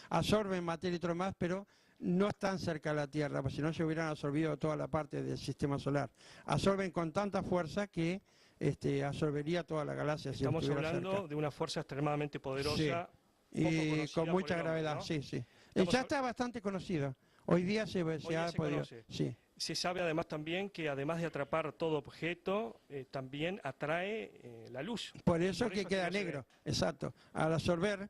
absorben materia y todo más, pero no están cerca de la Tierra, porque si no se hubieran absorbido toda la parte del sistema solar. Absorben con tanta fuerza que absorbería toda la galaxia. Estamos si hablando cerca de una fuerza extremadamente poderosa, sí. poco Y conocida con mucha por el hombre, gravedad, ¿no? sí, sí. Estamos Ya está bastante conocido. Hoy día se día ha se podido... conoce. Sí. Se sabe además también que además de atrapar todo objeto, también atrae la luz. Por eso Por que eso queda no se negro, ve. exacto. Al absorber,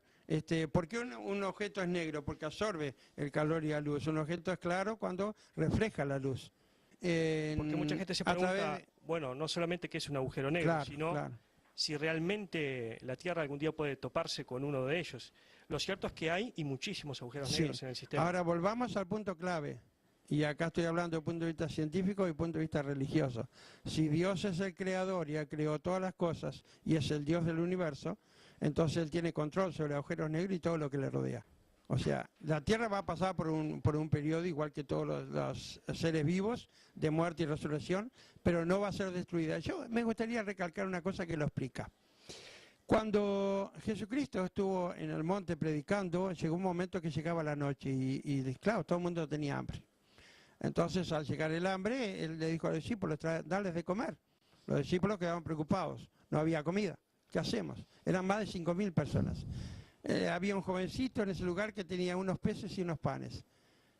¿por qué un objeto es negro? Porque absorbe el calor y la luz. Un objeto es claro cuando refleja la luz. Porque mucha gente se A través pregunta, de... bueno, no solamente qué es un agujero negro, Claro, sino claro. si realmente la Tierra algún día puede toparse con uno de ellos. Lo cierto es que hay y muchísimos agujeros Sí. negros en el sistema. Ahora volvamos al punto clave. Y acá estoy hablando desde el punto de vista científico y desde el punto de vista religioso. Si Dios es el creador y creó todas las cosas y es el Dios del universo, entonces Él tiene control sobre agujeros negros y todo lo que le rodea. O sea, la Tierra va a pasar por un periodo igual que todos los seres vivos, de muerte y resurrección, pero no va a ser destruida. Yo me gustaría recalcar una cosa que lo explica. Cuando Jesucristo estuvo en el monte predicando, llegó un momento que llegaba la noche y claro, todo el mundo tenía hambre. Entonces, al llegar el hambre, Él le dijo a los discípulos, darles de comer. Los discípulos quedaban preocupados, no había comida. ¿Qué hacemos? Eran más de 5.000 personas. Había un jovencito en ese lugar que tenía unos peces y unos panes.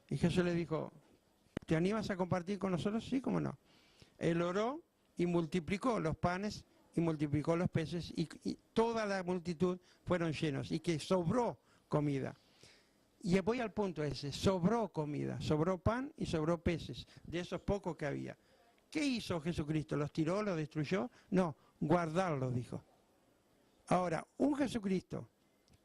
Y Jesús le dijo, ¿te animas a compartir con nosotros? Sí, cómo no. Él oró y multiplicó los panes y multiplicó los peces y toda la multitud fueron llenos y que sobró comida. Y voy al punto ese, sobró comida, sobró pan y sobró peces, de esos pocos que había. ¿Qué hizo Jesucristo? ¿Los tiró, los destruyó? No, guardarlos, dijo. Ahora, un Jesucristo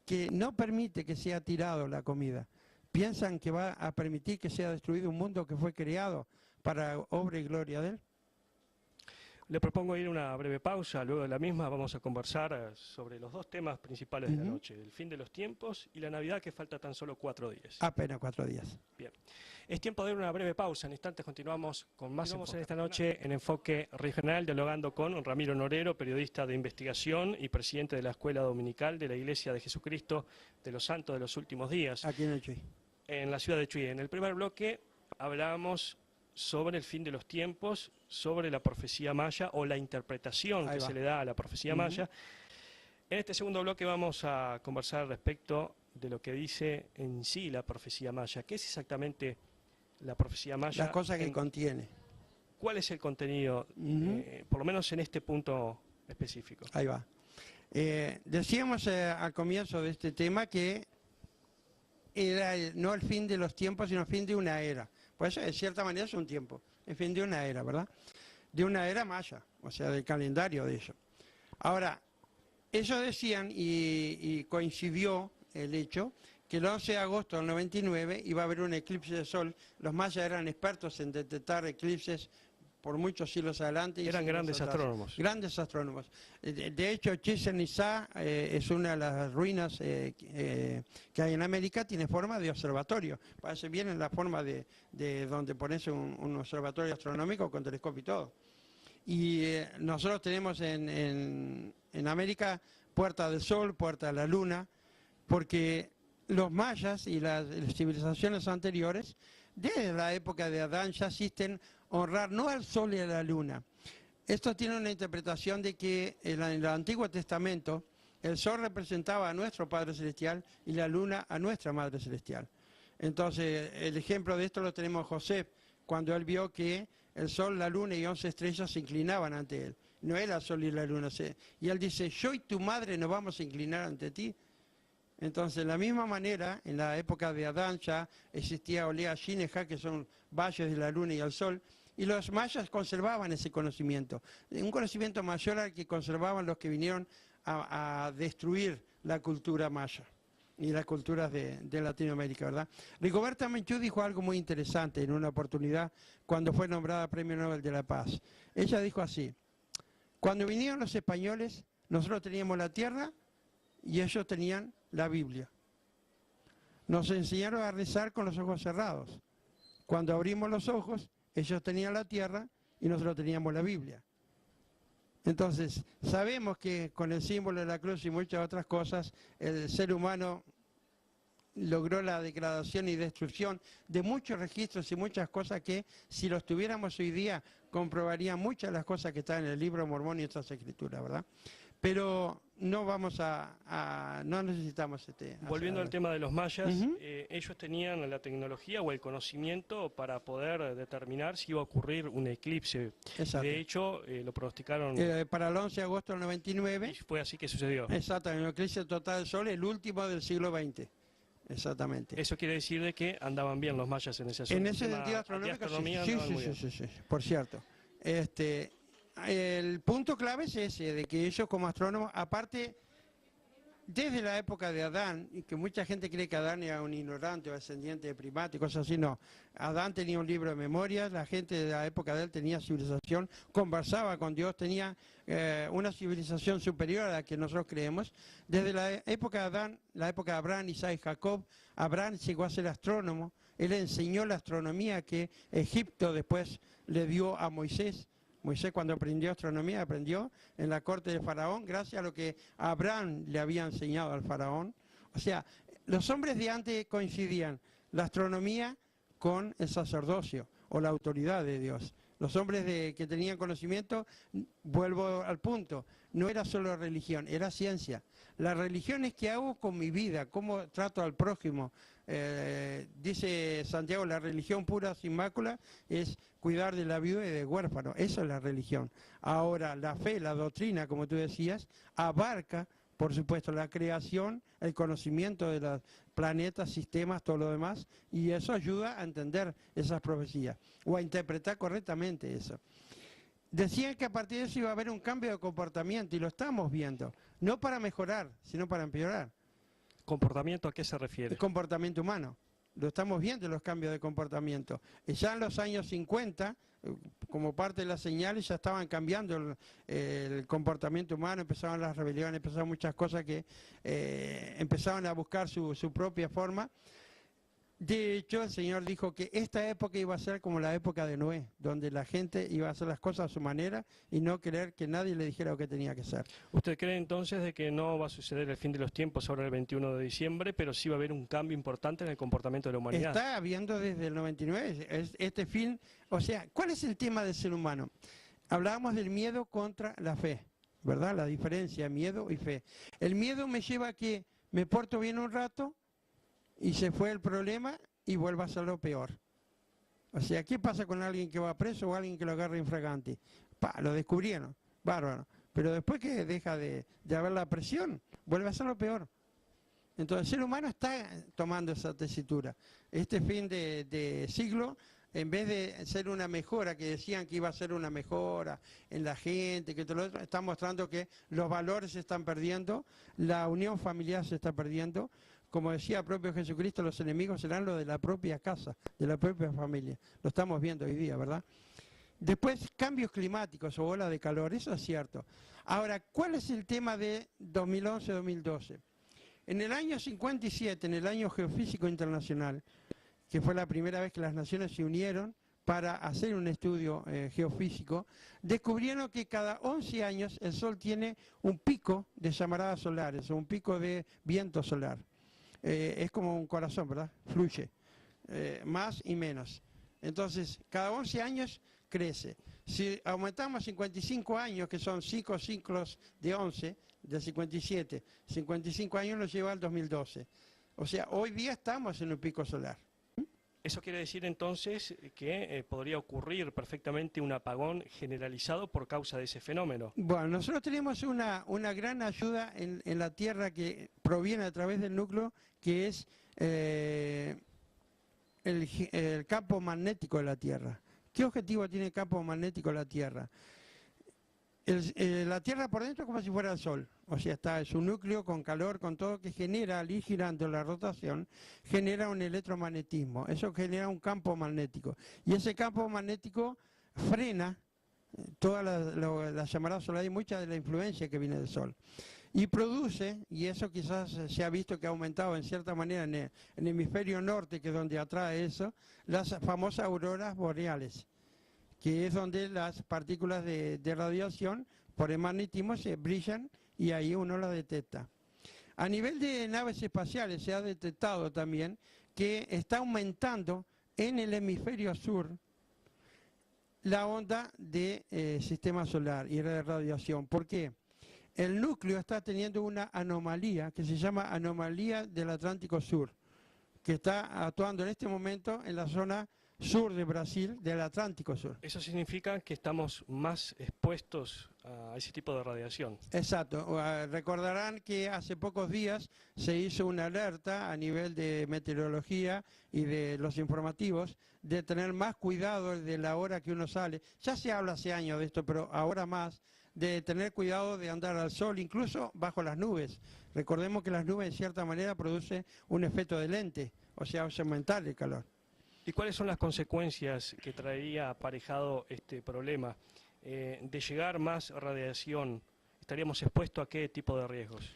que no permite que sea tirado la comida, ¿piensan que va a permitir que sea destruido un mundo que fue creado para obra y gloria de Él? Le propongo ir a una breve pausa, luego de la misma vamos a conversar sobre los dos temas principales de la noche, el fin de los tiempos y la Navidad, que falta tan solo 4 días. Apenas 4 días. Bien, es tiempo de ir a una breve pausa, en instantes continuamos con más en esta noche en Enfoque Regional, dialogando con Ramiro Norero, periodista de investigación y presidente de la Escuela Dominical de la Iglesia de Jesucristo de los Santos de los Últimos Días. Aquí en el Chuy. En la ciudad de Chuy. En el primer bloque hablábamos sobre el fin de los tiempos, sobre la profecía maya o la interpretación que se le da a la profecía maya. En este segundo bloque vamos a conversar respecto de lo que dice en sí la profecía maya. ¿Qué es exactamente la profecía maya? Las cosas que contiene. ¿Cuál es el contenido, por lo menos en este punto específico? Ahí va. Decíamos al comienzo de este tema que era no el fin de los tiempos, sino el fin de una era. Pues de cierta manera es un tiempo, el fin de una era, ¿verdad? De una era maya, o sea, del calendario de ellos. Ahora, ellos decían, y coincidió el hecho, que el 11 de agosto del 99 iba a haber un eclipse de sol. Los mayas eran expertos en detectar eclipses por muchos siglos adelante. Eran grandes astrónomos. Grandes astrónomos. De hecho, Chichén Itzá es una de las ruinas que hay en América, tiene forma de observatorio. Parece bien en la forma de donde pones un observatorio astronómico con telescopio y todo. Y nosotros tenemos en América Puerta del Sol, Puerta de la Luna, porque los mayas y las civilizaciones anteriores, desde la época de Adán, ya asisten a honrar no al sol y a la luna. Esto tiene una interpretación de que en el Antiguo Testamento el sol representaba a nuestro Padre Celestial y la luna a nuestra Madre Celestial. Entonces, el ejemplo de esto lo tenemos José, cuando él vio que el sol, la luna y 11 estrellas se inclinaban ante él. No era el sol y la luna. Y él dice, yo y tu madre nos vamos a inclinar ante ti. Entonces, de la misma manera, en la época de Adán ya existía Olea Shineja, que son valles de la luna y el sol, y los mayas conservaban ese conocimiento. Un conocimiento mayor al que conservaban los que vinieron a destruir la cultura maya y las culturas de Latinoamérica, ¿verdad? Rigoberta Menchú dijo algo muy interesante en una oportunidad cuando fue nombrada Premio Nobel de la Paz. Ella dijo así, cuando vinieron los españoles, nosotros teníamos la tierra y ellos tenían la Biblia. Nos enseñaron a rezar con los ojos cerrados. Cuando abrimos los ojos, ellos tenían la tierra y nosotros teníamos la Biblia. Entonces, sabemos que con el símbolo de la cruz y muchas otras cosas, el ser humano logró la degradación y destrucción de muchos registros y muchas cosas que, si los tuviéramos hoy día, comprobarían muchas de las cosas que están en el libro Mormón y otras escrituras, ¿verdad? Pero no vamos no necesitamos Volviendo al tema de los mayas, ellos tenían la tecnología o el conocimiento para poder determinar si iba a ocurrir un eclipse. Exacto. De hecho, lo pronosticaron para el 11 de agosto del 99. Y fue así que sucedió. Exactamente, un eclipse total del Sol, el último del siglo XX. Exactamente. Eso quiere decir de que andaban bien los mayas en ese asunto. En ese sentido astronómico, sí. Por cierto. El punto clave es ese, de que ellos como astrónomos, aparte, desde la época de Adán, y que mucha gente cree que Adán era un ignorante o descendiente de primates y cosas así, no. Adán tenía un libro de memorias, la gente de la época de él tenía civilización, conversaba con Dios, tenía una civilización superior a la que nosotros creemos. Desde la época de Adán, la época de Abraham, Isaac y Jacob, Abraham llegó a ser astrónomo, él enseñó la astronomía que Egipto después le dio a Moisés. Moisés, cuando aprendió astronomía, aprendió en la corte de Faraón, gracias a lo que Abraham le había enseñado al Faraón. O sea, los hombres de antes coincidían la astronomía con el sacerdocio o la autoridad de Dios. Los hombres que tenían conocimiento, vuelvo al punto, no era solo religión, era ciencia. La religión es qué hago con mi vida, cómo trato al prójimo. Dice Santiago, la religión pura sin mácula es cuidar de la viuda y del huérfano. Eso es la religión. Ahora, la fe, la doctrina, como tú decías, abarca, por supuesto, la creación, el conocimiento de los planetas, sistemas, todo lo demás, y eso ayuda a entender esas profecías, o a interpretar correctamente eso. Decían que a partir de eso iba a haber un cambio de comportamiento, y lo estamos viendo, no para mejorar, sino para empeorar. ¿Comportamiento a qué se refiere? El comportamiento humano. Lo estamos viendo, los cambios de comportamiento. Ya en los años 50, como parte de las señales, ya estaban cambiando el comportamiento humano, empezaban las rebeliones, empezaban muchas cosas que empezaban a buscar su propia forma. De hecho, el Señor dijo que esta época iba a ser como la época de Noé, donde la gente iba a hacer las cosas a su manera y no querer que nadie le dijera lo que tenía que hacer. ¿Usted cree entonces de que no va a suceder el fin de los tiempos ahora el 21 de diciembre, pero sí va a haber un cambio importante en el comportamiento de la humanidad? Está habiendo desde el 99, este fin, o sea, ¿cuál es el tema del ser humano? Hablábamos del miedo contra la fe, ¿verdad? La diferencia, miedo y fe. El miedo me lleva a que me porto bien un rato, y se fue el problema y vuelve a ser lo peor. O sea, ¿qué pasa con alguien que va preso o alguien que lo agarra infragante? Lo descubrieron, bárbaro. Pero después que deja de haber la presión, vuelve a ser lo peor. Entonces el ser humano está tomando esa tesitura. Este fin de siglo, en vez de ser una mejora, que decían que iba a ser una mejora en la gente, que todo lo otro, está mostrando que los valores se están perdiendo, la unión familiar se está perdiendo. Como decía el propio Jesucristo, los enemigos serán los de la propia casa, de la propia familia. Lo estamos viendo hoy día, ¿verdad? Después, cambios climáticos o ola de calor, eso es cierto. Ahora, ¿cuál es el tema de 2011-2012? En el año 57, en el año geofísico internacional, que fue la primera vez que las naciones se unieron para hacer un estudio geofísico, descubrieron que cada 11 años el Sol tiene un pico de llamaradas solares o un pico de viento solar. Es como un corazón, ¿verdad? Fluye, más y menos. Entonces, cada 11 años crece. Si aumentamos 55 años, que son 5 ciclos de 11, de 57, 55 años nos lleva al 2012. O sea, hoy día estamos en un pico solar. Eso quiere decir entonces que podría ocurrir perfectamente un apagón generalizado por causa de ese fenómeno. Bueno, nosotros tenemos una gran ayuda en la Tierra que proviene a través del núcleo, que es el campo magnético de la Tierra. ¿Qué objetivo tiene el campo magnético de la Tierra? La Tierra por dentro es como si fuera el Sol, o sea, está en su núcleo con calor, con todo, que genera, al ir girando la rotación, genera un electromagnetismo, eso genera un campo magnético, y ese campo magnético frena toda la llamarada solar y mucha de la influencia que viene del Sol, y produce, y eso quizás se ha visto que ha aumentado en cierta manera en el hemisferio norte, que es donde atrae eso, las famosas auroras boreales, que es donde las partículas de radiación por el magnetismo se brillan y ahí uno las detecta. A nivel de naves espaciales se ha detectado también que está aumentando en el hemisferio sur la onda de sistema solar y de radiación. ¿Por qué? El núcleo está teniendo una anomalía que se llama anomalía del Atlántico Sur, que está actuando en este momento en la zona sur de Brasil, del Atlántico Sur. Eso significa que estamos más expuestos a ese tipo de radiación. Exacto. Recordarán que hace pocos días se hizo una alerta a nivel de meteorología y de los informativos de tener más cuidado de la hora que uno sale. Ya se habla hace años de esto, pero ahora más, de tener cuidado de andar al sol, incluso bajo las nubes. Recordemos que las nubes, de cierta manera, producen un efecto de lente, o sea, hace aumentar el calor. ¿Y cuáles son las consecuencias que traería aparejado este problema? De llegar más radiación, ¿estaríamos expuestos a qué tipo de riesgos?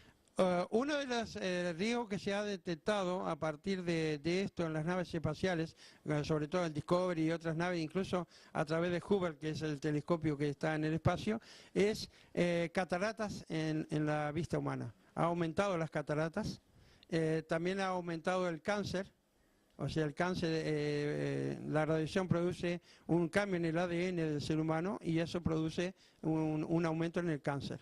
Uno de los riesgos que se ha detectado a partir de esto en las naves espaciales, sobre todo el Discovery y otras naves, incluso a través de Hubble, que es el telescopio que está en el espacio, es cataratas en la vista humana. Ha aumentado las cataratas, también ha aumentado el cáncer. O sea, el cáncer, la radiación produce un cambio en el ADN del ser humano y eso produce un aumento en el cáncer.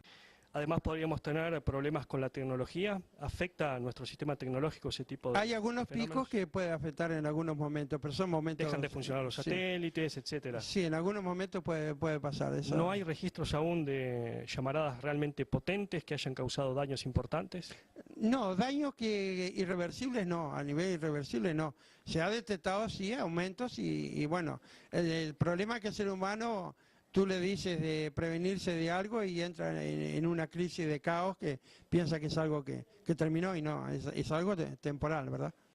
Además, podríamos tener problemas con la tecnología. ¿Afecta a nuestro sistema tecnológico ese tipo de Hay algunos picos que puede afectar en algunos momentos, pero son momentos... Dejan de funcionar los satélites, etcétera. Sí, en algunos momentos puede pasar eso. ¿No hay registros aún de llamaradas realmente potentes que hayan causado daños importantes? No, daños que irreversibles no, a nivel irreversible no. Se ha detectado sí aumentos y bueno, el problema es que el ser humano... Tú le dices de prevenirse de algo y entra en una crisis de caos que piensa que es algo que terminó y no, es algo temporal, ¿verdad?